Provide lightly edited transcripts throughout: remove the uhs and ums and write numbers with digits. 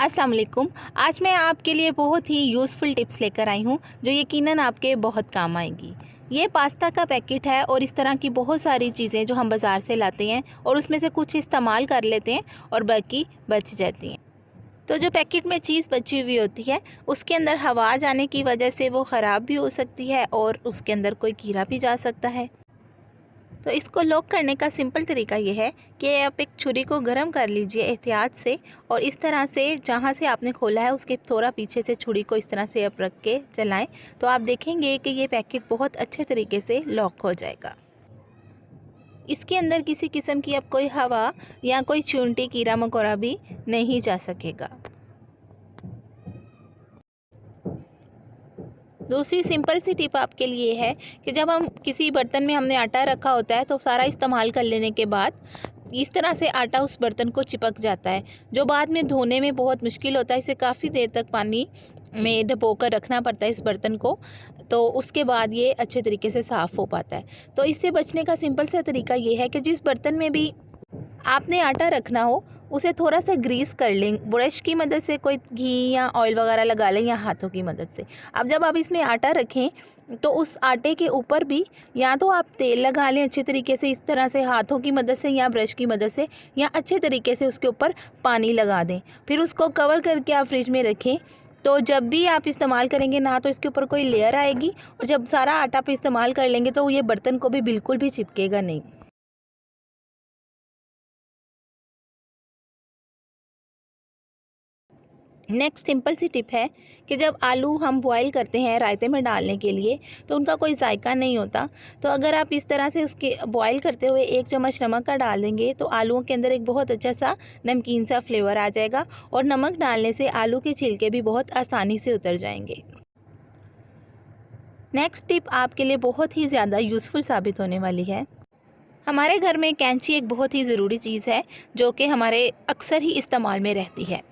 अस्सलाम वालेकुम। आज मैं आपके लिए बहुत ही यूज़फुल टिप्स लेकर आई हूँ जो यकीनन आपके बहुत काम आएंगी। ये पास्ता का पैकेट है और इस तरह की बहुत सारी चीज़ें जो हम बाज़ार से लाते हैं और उसमें से कुछ इस्तेमाल कर लेते हैं और बाकी बच जाती हैं। तो जो पैकेट में चीज़ बची हुई होती है उसके अंदर हवा जाने की वजह से वो ख़राब भी हो सकती है और उसके अंदर कोई कीड़ा भी जा सकता है। तो इसको लॉक करने का सिंपल तरीका ये है कि आप एक छुरी को गर्म कर लीजिए एहतियात से और इस तरह से जहाँ से आपने खोला है उसके थोड़ा पीछे से छुरी को इस तरह से आप रख के चलाएं तो आप देखेंगे कि ये पैकेट बहुत अच्छे तरीके से लॉक हो जाएगा। इसके अंदर किसी किस्म की अब कोई हवा या कोई चूंटी कीड़ा मकोड़ा भी नहीं जा सकेगा। दूसरी सिंपल सी टिप आपके लिए है कि जब हम किसी बर्तन में हमने आटा रखा होता है तो सारा इस्तेमाल कर लेने के बाद इस तरह से आटा उस बर्तन को चिपक जाता है जो बाद में धोने में बहुत मुश्किल होता है। इसे काफ़ी देर तक पानी में डुबो कर रखना पड़ता है इस बर्तन को, तो उसके बाद ये अच्छे तरीके से साफ़ हो पाता है। तो इससे बचने का सिंपल सा तरीका ये है कि जिस बर्तन में भी आपने आटा रखना हो उसे थोड़ा सा ग्रीस कर लें ब्रश की मदद से, कोई घी या ऑयल वगैरह लगा लें या हाथों की मदद से। अब जब आप इसमें आटा रखें तो उस आटे के ऊपर भी या तो आप तेल लगा लें अच्छे तरीके से इस तरह से हाथों की मदद से या ब्रश की मदद से, या अच्छे तरीके से उसके ऊपर पानी लगा दें। फिर उसको कवर करके आप फ्रिज में रखें। तो जब भी आप इस्तेमाल करेंगे ना तो इसके ऊपर कोई लेयर आएगी और जब सारा आटा आप इस्तेमाल कर लेंगे तो ये बर्तन को भी बिल्कुल भी चिपकेगा नहीं। नेक्स्ट सिंपल सी टिप है कि जब आलू हम बॉईल करते हैं रायते में डालने के लिए तो उनका कोई जायका नहीं होता। तो अगर आप इस तरह से उसके बॉईल करते हुए 1 चम्मच नमक का डाल देंगे तो आलूओं के अंदर एक बहुत अच्छा सा नमकीन सा फ्लेवर आ जाएगा और नमक डालने से आलू के छिलके भी बहुत आसानी से उतर जाएंगे। नेक्स्ट टिप आपके लिए बहुत ही ज़्यादा यूज़फुल साबित होने वाली है। हमारे घर में कैंची एक बहुत ही ज़रूरी चीज़ है जो कि हमारे अक्सर ही इस्तेमाल में रहती है।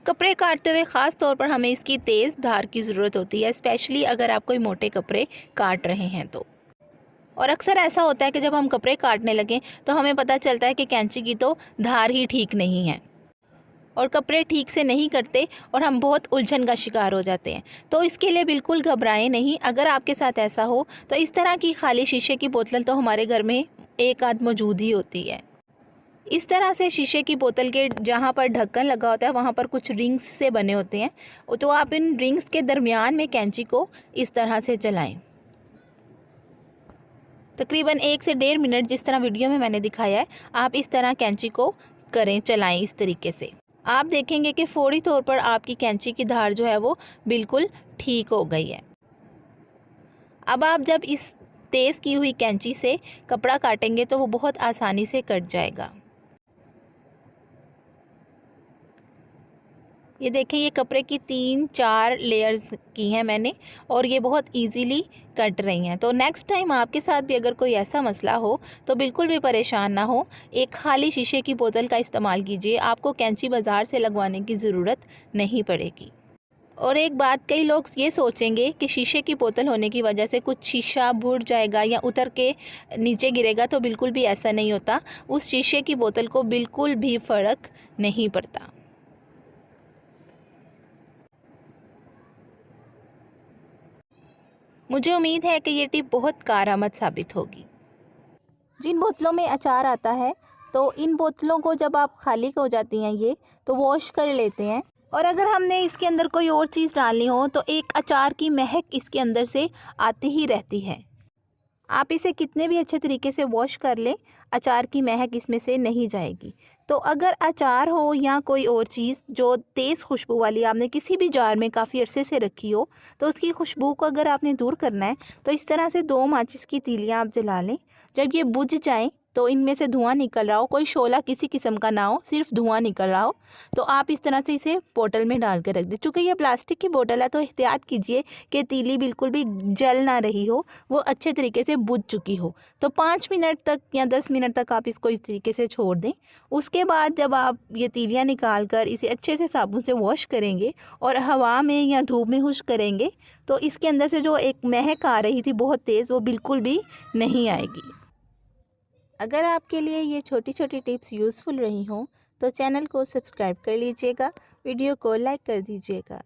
कपड़े काटते हुए ख़ास तौर पर हमें इसकी तेज़ धार की ज़रूरत होती है, स्पेशली अगर आप कोई मोटे कपड़े काट रहे हैं तो। और अक्सर ऐसा होता है कि जब हम कपड़े काटने लगें तो हमें पता चलता है कि कैंची की तो धार ही ठीक नहीं है और कपड़े ठीक से नहीं कटते और हम बहुत उलझन का शिकार हो जाते हैं। तो इसके लिए बिल्कुल घबराएं नहीं। अगर आपके साथ ऐसा हो तो इस तरह की खाली शीशे की बोतल तो हमारे घर में एक आध मौजूद ही होती है। इस तरह से शीशे की बोतल के जहाँ पर ढक्कन लगा होता है वहाँ पर कुछ रिंग्स से बने होते हैं, तो आप इन रिंग्स के दरमियान में कैंची को इस तरह से चलाएं। तकरीबन 1 से 1.5 मिनट जिस तरह वीडियो में मैंने दिखाया है आप इस तरह कैंची को करें, चलाएं इस तरीके से। आप देखेंगे कि फौरी तौर पर आपकी कैंची की धार जो है वो बिल्कुल ठीक हो गई है। अब आप जब इस तेज़ की हुई कैंची से कपड़ा काटेंगे तो वो बहुत आसानी से कट जाएगा। ये देखें, ये कपड़े की 3-4 लेयर्स की हैं मैंने और ये बहुत इजीली कट रही हैं। तो नेक्स्ट टाइम आपके साथ भी अगर कोई ऐसा मसला हो तो बिल्कुल भी परेशान ना हो, एक खाली शीशे की बोतल का इस्तेमाल कीजिए। आपको कैंची बाज़ार से लगवाने की ज़रूरत नहीं पड़ेगी। और एक बात, कई लोग ये सोचेंगे कि शीशे की बोतल होने की वजह से कुछ शीशा फूट जाएगा या उतर के नीचे गिरेगा, तो बिल्कुल भी ऐसा नहीं होता। उस शीशे की बोतल को बिल्कुल भी फ़र्क नहीं पड़ता। मुझे उम्मीद है कि ये टिप बहुत कारआमद साबित होगी। जिन बोतलों में अचार आता है तो इन बोतलों को जब आप खाली हो जाती हैं ये तो वॉश कर लेते हैं, और अगर हमने इसके अंदर कोई और चीज़ डालनी हो तो एक अचार की महक इसके अंदर से आती ही रहती है। आप इसे कितने भी अच्छे तरीके से वॉश कर लें, अचार की महक इसमें से नहीं जाएगी। तो अगर अचार हो या कोई और चीज़ जो तेज़ खुशबू वाली आपने किसी भी जार में काफ़ी अरसे से रखी हो तो उसकी खुशबू को अगर आपने दूर करना है तो इस तरह से 2 माचिस की तीलियां आप जला लें। जब ये बुझ जाएं तो इनमें से धुआं निकल रहा हो, कोई शोला किसी किस्म का ना हो, सिर्फ धुआं निकल रहा हो, तो आप इस तरह से इसे बोतल में डाल के रख दें। चूँकि ये प्लास्टिक की बोतल है तो एहतियात कीजिए कि तीली बिल्कुल भी जल ना रही हो, वो अच्छे तरीके से बुझ चुकी हो। तो 5 मिनट तक या 10 मिनट तक आप इसको इस तरीके से छोड़ दें। उसके बाद जब आप ये तीलियां निकाल कर इसे अच्छे से साबुन से वॉश करेंगे और हवा में या धूप में खुश्क करेंगे तो इसके अंदर से जो एक महक आ रही थी बहुत तेज़, वो बिल्कुल भी नहीं आएगी। अगर आपके लिए ये छोटी छोटी टिप्स यूज़फुल रही हों तो चैनल को सब्सक्राइब कर लीजिएगा, वीडियो को लाइक कर दीजिएगा।